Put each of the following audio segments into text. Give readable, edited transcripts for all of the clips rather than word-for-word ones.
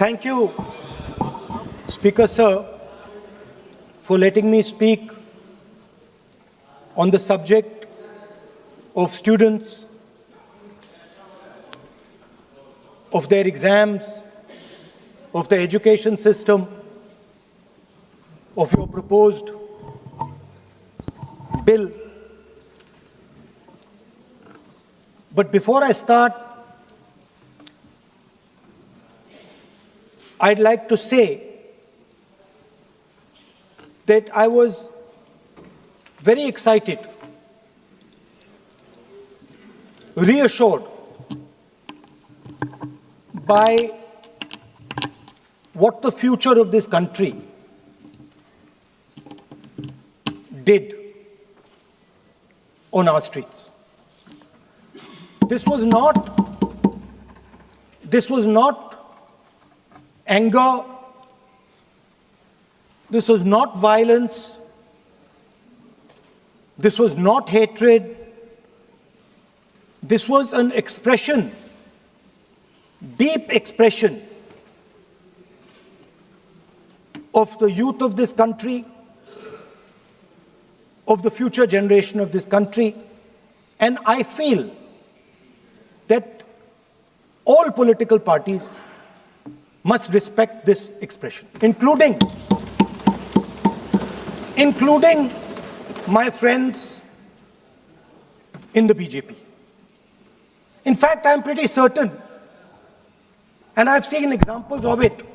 Thank you, Speaker Sir, for letting me speak on the subject of students, of their exams, of the education system, of your proposed bill. But before I start, I'd like to say that I was very excited, reassured by what the future of this country did on our streets. This was not anger, this was not violence, this was not hatred, this was an expression, deep expression of the youth of this country, of the future generation of this country, and I feel that all political parties must respect this expression, including my friends in the BJP. In fact, I'm pretty certain, and I've seen examples of it,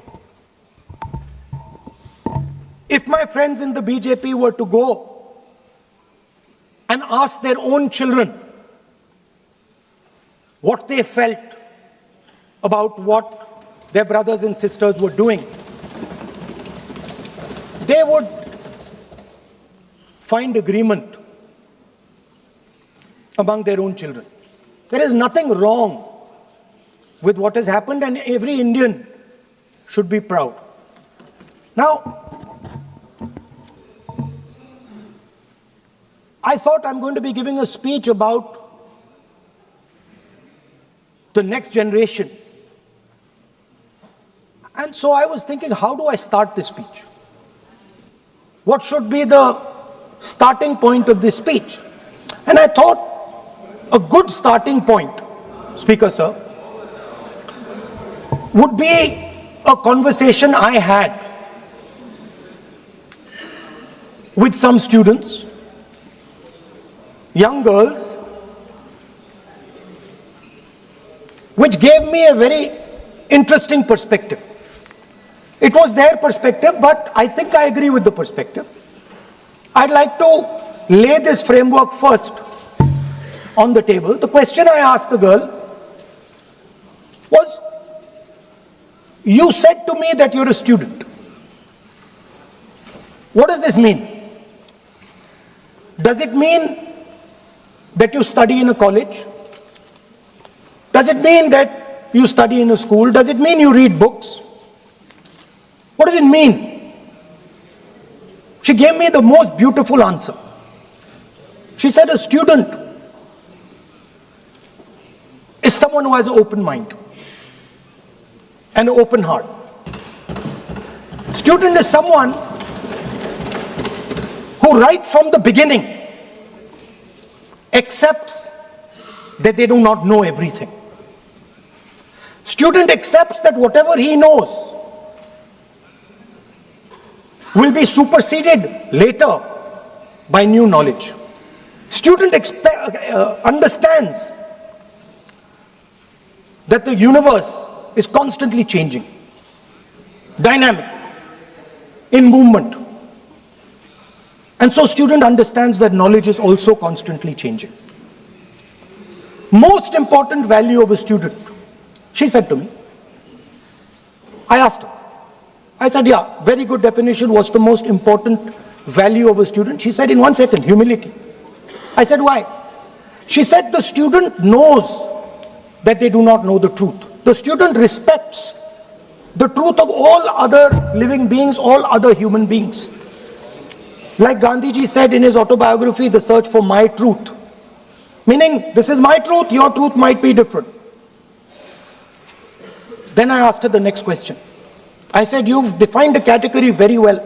if my friends in the BJP were to go and ask their own children what they felt about what their brothers and sisters were doing, they would find agreement among their own children. There is nothing wrong with what has happened, and every Indian should be proud. Now, I thought I'm going to be giving a speech about the next generation. And so I was thinking, how do I start this speech? What should be the starting point of this speech? And I thought a good starting point, Speaker Sir, would be a conversation I had with some students, young girls, which gave me a very interesting perspective. It was their perspective, but I think I agree with the perspective. I'd like to lay this framework first on the table. The question I asked the girl was, you said to me that you're a student. What does this mean? Does it mean that you study in a college? Does it mean that you study in a school? Does it mean you read books? What does it mean? She gave me the most beautiful answer. She said a student is someone who has an open mind and an open heart. Student is someone who right from the beginning accepts that they do not know everything. Student accepts that whatever he knows will be superseded later by new knowledge. Student understands that the universe is constantly changing, dynamic, in movement. And so student understands that knowledge is also constantly changing. Most important value of a student, she said to me. I asked her. I said, yeah, very good definition. What's the most important value of a student? She said in 1 second, humility. I said, why? She said the student knows that they do not know the truth. The student respects the truth of all other living beings, all other human beings. Like Gandhiji said in his autobiography, The Search for My Truth. Meaning, this is my truth, your truth might be different. Then I asked her the next question. I said, you've defined a category very well.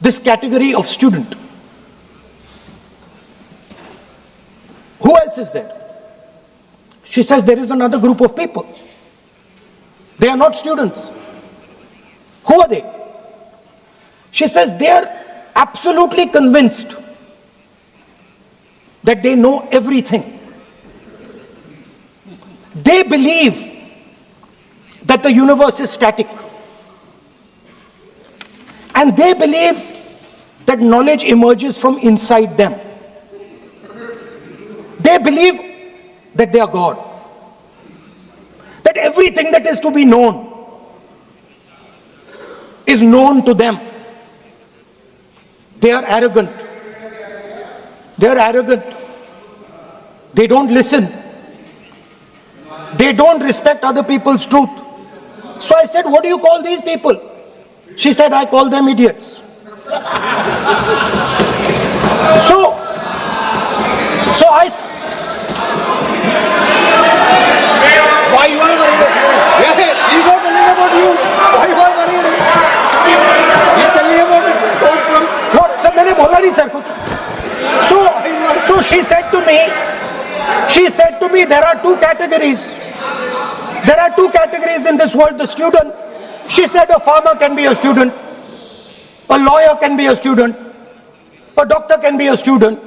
This category of student. Who else is there? She says there is another group of people. They are not students. Who are they? She says they are absolutely convinced that they know everything. They believe that the universe is static. And they believe that knowledge emerges from inside them. They believe that they are God. That everything that is to be known is known to them. They are arrogant. They are arrogant. They don't listen. They don't respect other people's truth. So I said, what do you call these people? She said, I call them idiots. So I... Why you are worried? Yeah, he is not telling about you. Why you are worried? He is telling about it. What? Sir, मैंने बोला नहीं sir कुछ. So she said to me, there are two categories. There are two categories in this world. The student. She said a farmer can be a student. A lawyer can be a student. A doctor can be a student.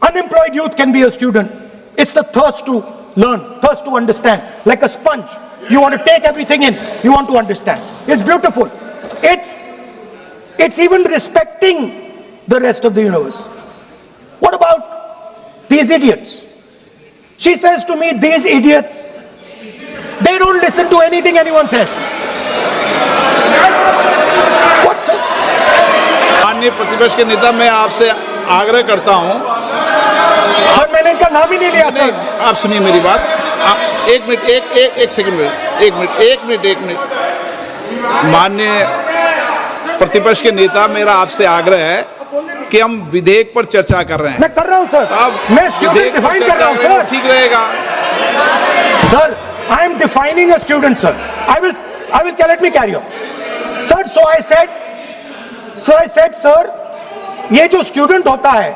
Unemployed youth can be a student. It's the thirst to learn, thirst to understand. Like a sponge. You want to take everything in. You want to understand. It's beautiful. It's even respecting the rest of the universe. What about these idiots? She says to me, these idiots, they don't listen to anything anyone says. What, sir? माननीय प्रतिपक्ष के नेता, मैं आपसे आग्रह करता हूं। Sir, मैंने इनका नाम ही नहीं लिया सर। आप सुनिए मेरी बात। एक मिनट। माननीय प्रतिपक्ष के नेता, मेरा आपसे आग्रह है कि हम विधेयक पर चर्चा कर रहे हैं। मैं कर रहा हूं सर। मैं स्टूडेंट डिफाइन कर रहा हूं सर। ठीक रहेगा sir. I am defining a student, sir. I will let me carry on. Sir, so I said, sir, ये जो स्टूडेंट होता है,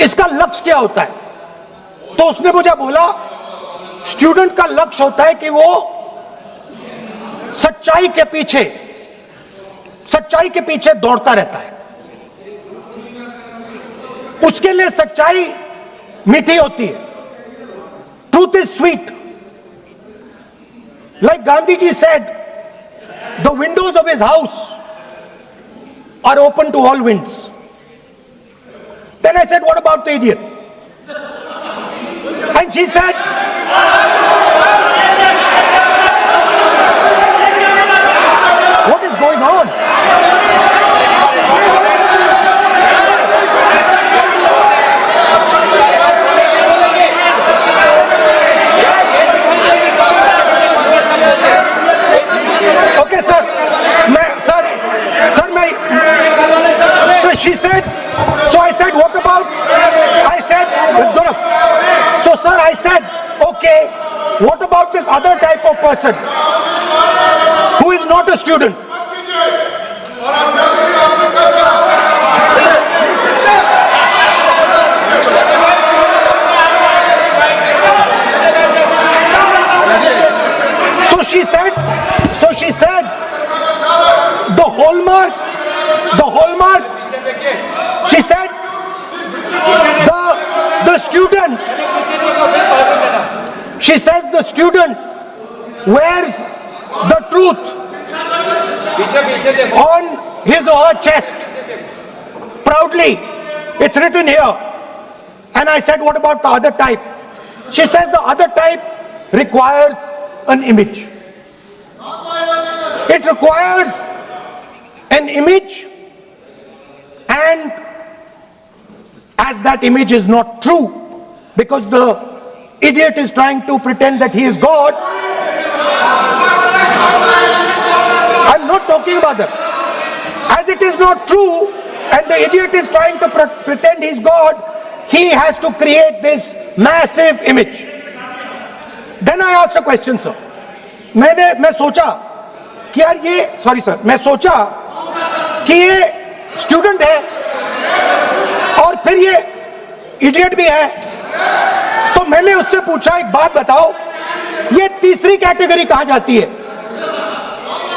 इसका लक्ष्य क्या होता है? तो उसने मुझे बोला, स्टूडेंट का लक्ष्य होता है कि वो सच्चाई के पीछे दौड़ता रहता है। उसके लिए सच्चाई मीठी होती है। Truth is sweet. Like Gandhiji said, the windows of his house are open to all winds. Then I said, what about the idiot? And she said, what is going on? Okay, sir. So she said, so I said, what about? I said, so sir, I said, okay, what about this other type of person who is not a student? So she said, the hallmark, she said, the student, she says the student wears the truth on his or her chest, proudly. It's written here. And I said, what about the other type? She says the other type requires an image. It requires an image, and as that image is not true, because the idiot is trying to pretend that he is God. I'm not talking about that. As it is not true, and the idiot is trying to pretend he's God, he has to create this massive image. Then I asked a question, sir. मैं सोचा कि यार ये, sorry sir, मैं सोचा कि ये student है और फिर ये इडियट भी है, तो मैंने उससे पूछा एक बात बताओ, ये तीसरी कैटेगरी कहां जाती है?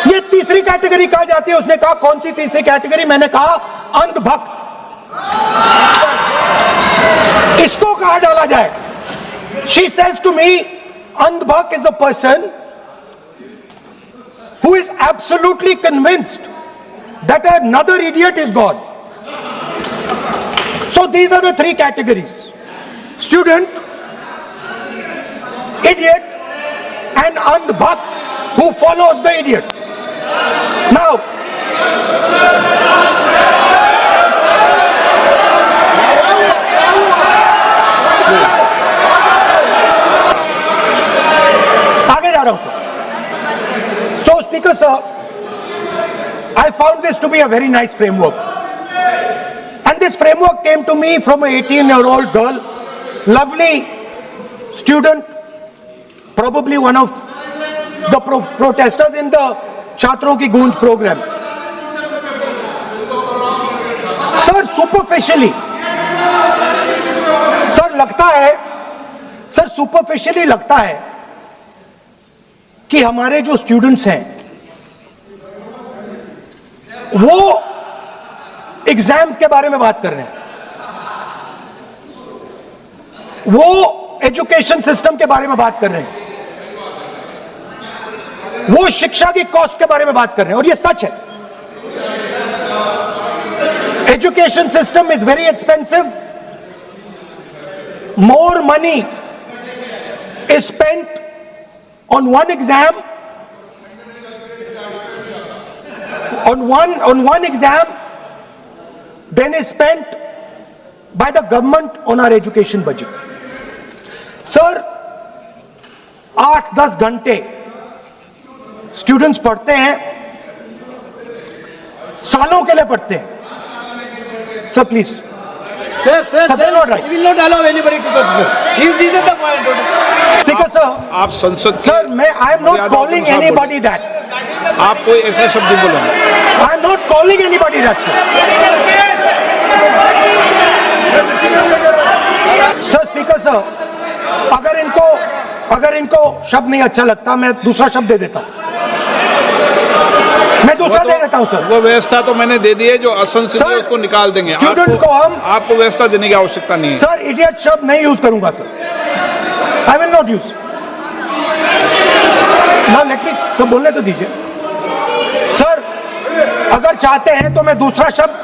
ये तीसरी कैटेगरी कहां जाती है? उसने कहा कौन सी तीसरी कैटेगरी? मैंने कहा अंधभक्त। इसको कहां डाला जाए? She says to me, andhbhakt is a person who is absolutely convinced that another idiot is God. So these are the three categories: student, idiot, and andhbhakt who follows the idiot. Now, आगे जा रहा हूं sir. So, Speaker sir, I found this to be a very nice framework. And this framework came to me from an 18-year-old girl, lovely student, probably one of the protesters in the Chhatron Ki Goonj programs. Sir, superficially, superficially लगता है कि हमारे जो students हैं वो exams के बारे में बात कर रहे हैं, वो एजुकेशन सिस्टम के बारे में बात कर रहे हैं, वो शिक्षा की कॉस्ट के बारे में बात कर रहे हैं. और ये सच है. Education system is very expensive. More money is spent on one exam, on one exam than is spent by the government on our education budget. Sir, 8-10 घंटे स्टूडेंट्स पढ़ते हैं, सालों के लिए पढ़ते हैं. Sir please. Sir, They're not right. we will not allow anybody to talk. This is the point. Speaker sir, आप संसद sir, I am not calling anybody that. आप कोई ऐसा शब्द नहीं बोलो. I am not calling anybody that, sir. Sir, Speaker sir, अगर इनको शब्द नहीं अच्छा लगता, मैं दूसरा शब्द दे देता हूं. मैं दूसरा दे देता हूं सर. वो व्यवस्था तो मैंने दे दी है, जो असंसदीय उसको निकाल देंगे. स्टूडेंट को हम, आपको व्यवस्था देने की आवश्यकता नहीं है. सर इडियट शब्द नहीं यूज करूंगा sir. I will not use. ना लेट मी सब बोलने तो दीजिए सर. अगर चाहते हैं तो मैं दूसरा शब्द,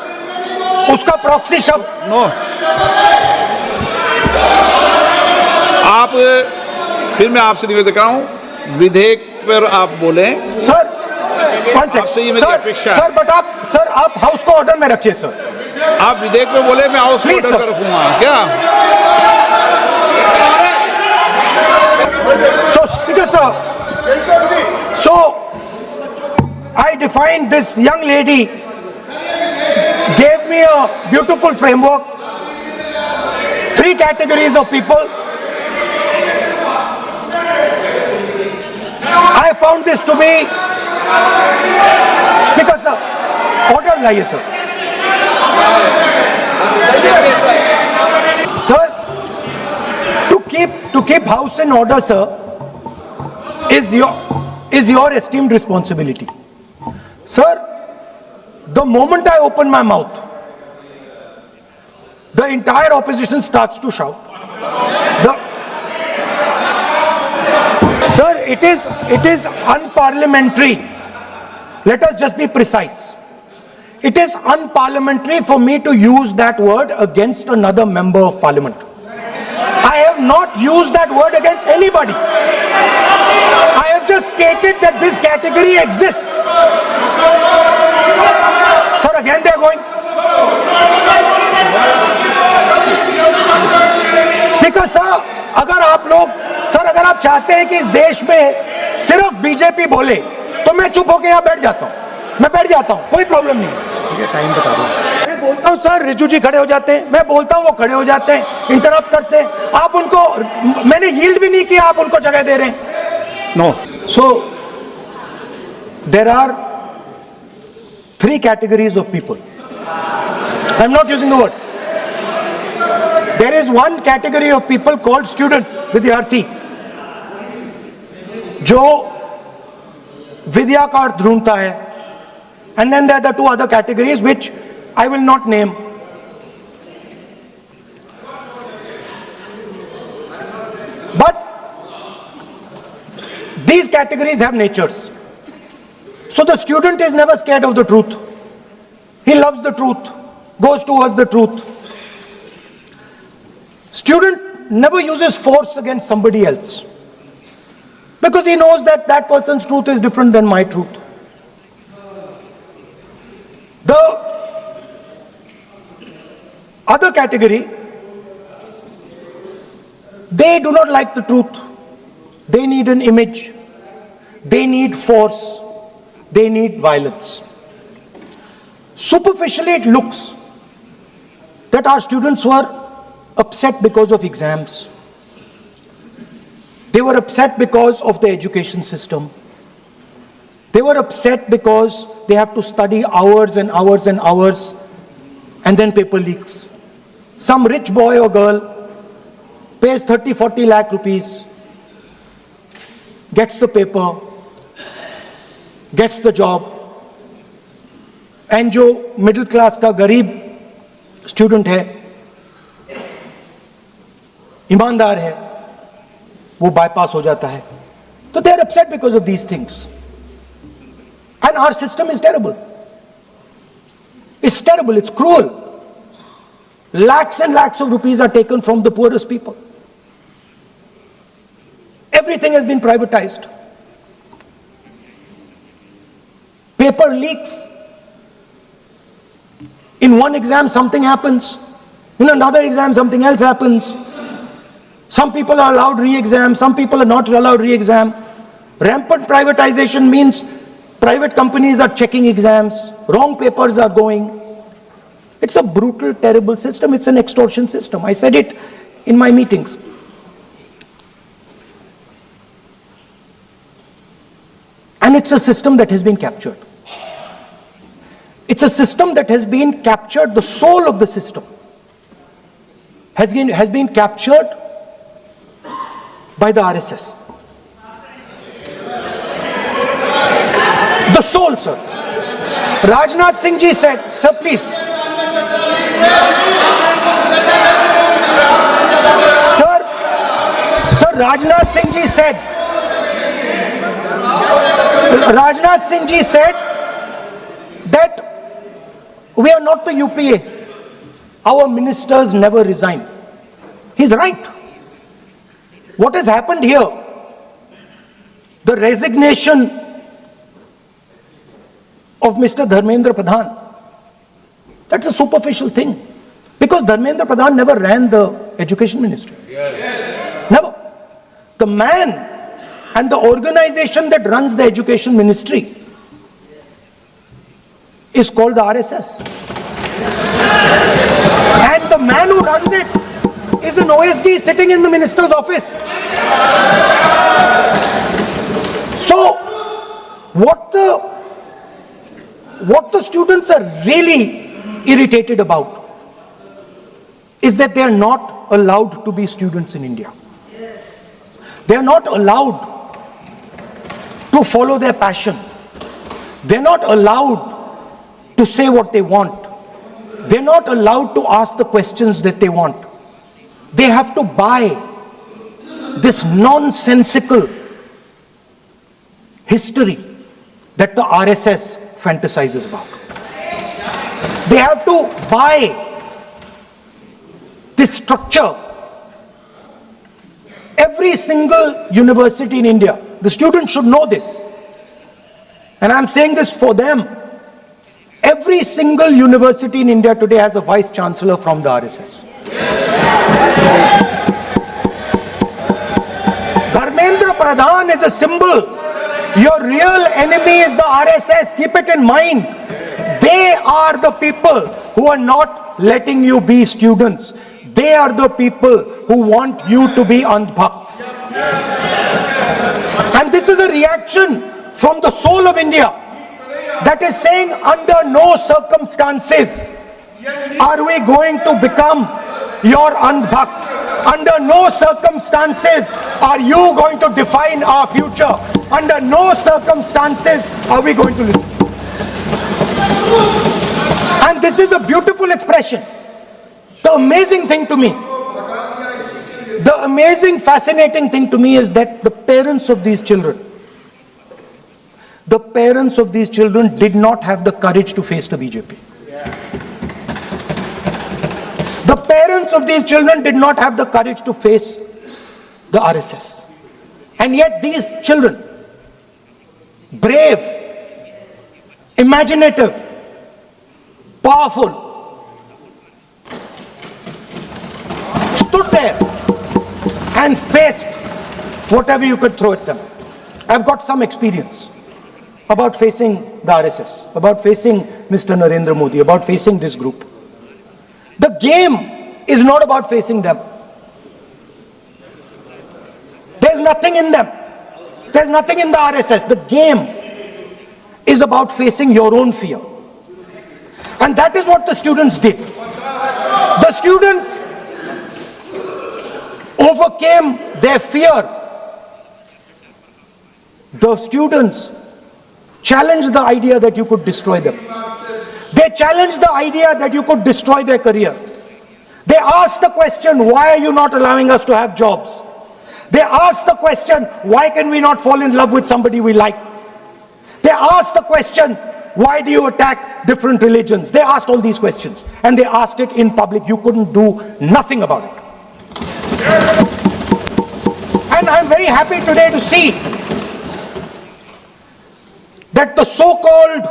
उसका प्रॉक्सी शब्द. नो, आप फिर मैं आपसे निवेदन कर रहा हूं, विधेयक पर आप बोले सर. आपसे ये मेरी अपेक्षा है. सर बट आप हाउस को ऑर्डर में रखिए सर. आप विधेयक पे बोले, मैं हाउस को ऑर्डर कर रखूंगा क्या? So Speaker sir, so I defined, this young lady gave me a beautiful framework, 3 categories of people. I found this to be, Speaker sir, order लाइए sir. Sir, to keep house in order, sir, is your esteemed responsibility. Sir, the moment I open my mouth, the entire opposition starts to shout. Sir, it is unparliamentary. Let us just be precise. It is unparliamentary for me to use that word against another member of parliament. I have not used that word against anybody. I have just stated that this category exists. Sir, again they are going. Speaker sir, अगर आप चाहते हैं कि इस देश में सिर्फ BJP बोले, तो मैं चुप होकर यहाँ बैठ जाता हूँ. मैं बैठ जाता हूँ, कोई प्रॉब्लम नहीं है. टाइम बता दो. मैं बोलता हूँ सर, रिजू जी खड़े हो जाते हैं, मैं बोलता हूँ वो खड़े हो जाते हैं, इंटरप्ट करते हैं. आप उनको, मैंने यील्ड भी नहीं किया, आप उनको जगह दे रहे हैं. No. So there are three categories of people. I'm not using the word. There is one category of people called student, vidyarthi, जो विद्या का अर्थ ढूंढता है. And then there are the two other categories which I will not name. But these categories have natures. So the student is never scared of the truth. He loves the truth, goes towards the truth. Student never uses force against somebody else, because he knows that that person's truth is different than my truth. The other category, they do not like the truth. They need an image. They need force. They need violence. Superficially, it looks that our students were upset because of exams. They were upset because of the education system. They were upset because they have to study hours and hours and hours, and then paper leaks. Some rich boy or girl pays 30-40 lakh rupees, gets the paper, gets the job, and जो middle class का गरीब student है, ईमानदार है, वो bypass हो जाता है. So they are upset because of these things. And our system is terrible. It's terrible, it's cruel. Lakhs and lakhs of rupees are taken from the poorest people. Everything has been privatized. Paper leaks. In one exam something happens. In another exam something else happens. Some people are allowed re-exam, some people are not allowed re-exam. Rampant privatization means private companies are checking exams, wrong papers are going. It's a brutal, terrible system. It's an extortion system. I said it in my meetings. And it's a system that has been captured. It's a system that has been captured, the soul of the system has been captured by the RSS. The soul, sir. Rajnath Singh ji said, sir, please. Sir, Rajnath Singh ji said, that we are not the UPA. Our ministers never resign. He's right. What has happened here? The resignation of Mr. Dharmendra Pradhan. That's a superficial thing. Because Dharmendra Pradhan never ran the education ministry. Never. The man and the organization that runs the education ministry is called the RSS. And the man who runs it is an OSD sitting in the minister's office. So, what the students are really irritated about is that they are not allowed to be students in India. They are not allowed to follow their passion. They are not allowed to say what they want. They are not allowed to ask the questions that they want. They have to buy this nonsensical history that the RSS fantasizes about. They have to buy this structure. Every single university in India, the students should know this, and I'm saying this for them. Every single university in India today has a vice chancellor from the RSS. Dharmendra Pradhan is a symbol. Your real enemy is the RSS. Keep it in mind. They are the people who are not letting you be students. They are the people who want you to be andhbhakts. And this is a reaction from the soul of India that is saying under no circumstances are we going to become your andhbhakts. Under no circumstances are you going to define our future. Under no circumstances are we going to listen. And this is a beautiful expression. The amazing thing to me, the amazing, fascinating thing to me is that the parents of these children did not have the courage to face the BJP. The parents of these children did not have the courage to face the RSS. And yet these children, brave, imaginative, powerful, stood there and faced whatever you could throw at them. I've got some experience about facing the RSS, about facing Mr. Narendra Modi, about facing this group. The game is not about facing them. There's nothing in them. There's nothing in the RSS. The game is about facing your own fear. And that is what the students did. The students overcame their fear. The students challenged the idea that you could destroy them. They challenged the idea that you could destroy their career. They asked the question, why are you not allowing us to have jobs? They asked the question, why can we not fall in love with somebody we like? They asked the question, why do you attack different religions? They asked all these questions. And they asked it in public. You couldn't do nothing about it. And I'm very happy today to see that the so-called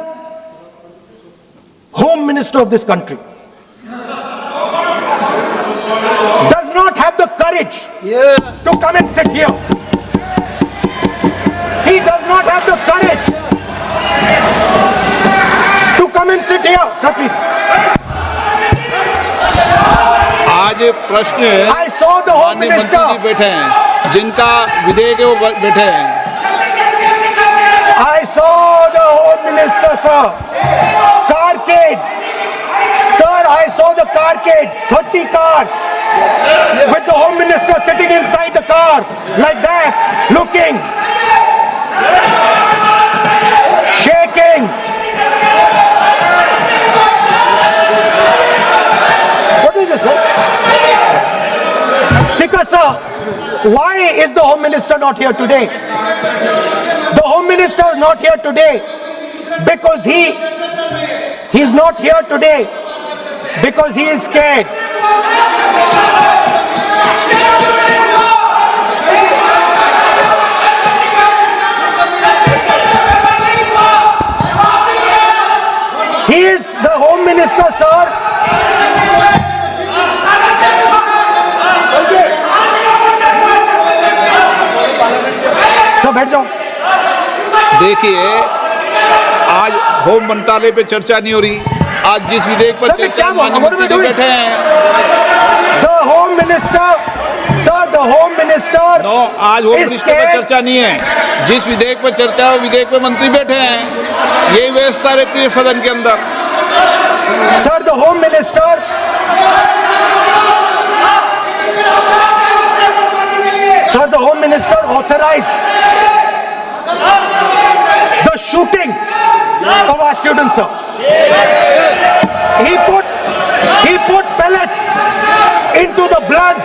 Home Minister of this country does not have the courage to come and sit here. He does not have the courage to come and sit here. Sir, please. आज प्रश्न है, I saw the Home माननीय मंत्री जी Minister. बैठे हैं, जिनका विधेयक है वो बैठे हैं. I saw the Home Minister, sir. Carcade. Sir, I saw the carcade. 30 cars. With the Home Minister sitting inside the car. Like that. Looking. Shaking. What is this, sir? Speaker, sir. Why is the Home Minister not here today? The Home Minister is not here today because he's not here today because he is scared. He is the Home Minister, sir. Sir बैठ जाओ. देखिए, आज home मंत्रालय पे चर्चा नहीं हो रही. आज जिस विधेयक पर चर्चा माननीय मंत्री जी बैठे हैं. The Home Minister, sir, the Home Minister. No, आज होम मिनिस्टर पर चर्चा नहीं है. जिस विधेयक पर चर्चा है वो विधेयक पे मंत्री बैठे हैं. यही व्यवस्था रहती है सदन के अंदर. Sir, the Home Minister. Sir, the Home Minister authorized the shooting of our students, sir. He put pellets into the blood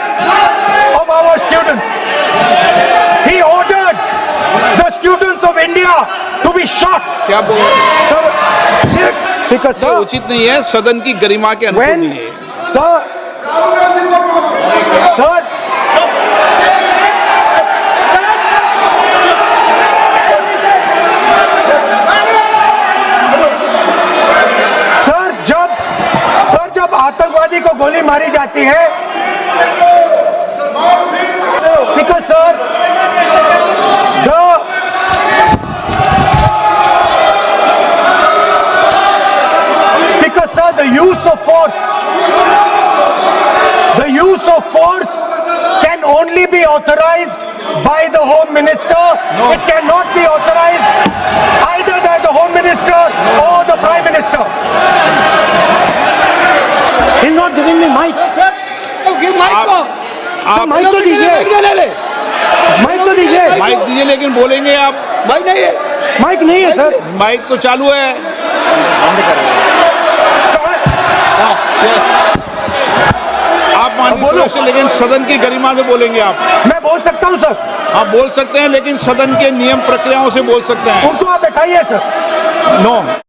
of our students. He ordered the students of India to be shot. क्या बोल रहे हैं? Speaker, ये sir. उचित नहीं है. सदन की गरिमा के अनुरूप नहीं है. Sir. जब आतंकवादी को गोली मारी जाती है, speaker sir, the use of force can only be authorized by the Home Minister. No. It cannot be authorized Either they're the Home Minister or the Prime Minister. He's not giving me mic. Sir give mic को sir mic तो दीजिए, mic ले ले mic तो दीजिए। Mic दीजिए, लेकिन बोलेंगे आप। माइक नहीं है माइक नहीं है सर। माइक तो चालू है। आप माननीय सदस्य, लेकिन सदन की गरिमा से बोलेंगे आप। मैं बोल सकता हूँ सर। आप बोल सकते हैं, लेकिन सदन के नियम प्रक्रियाओं से बोल सकते हैं। उनको आप बैठाइए सर। नो।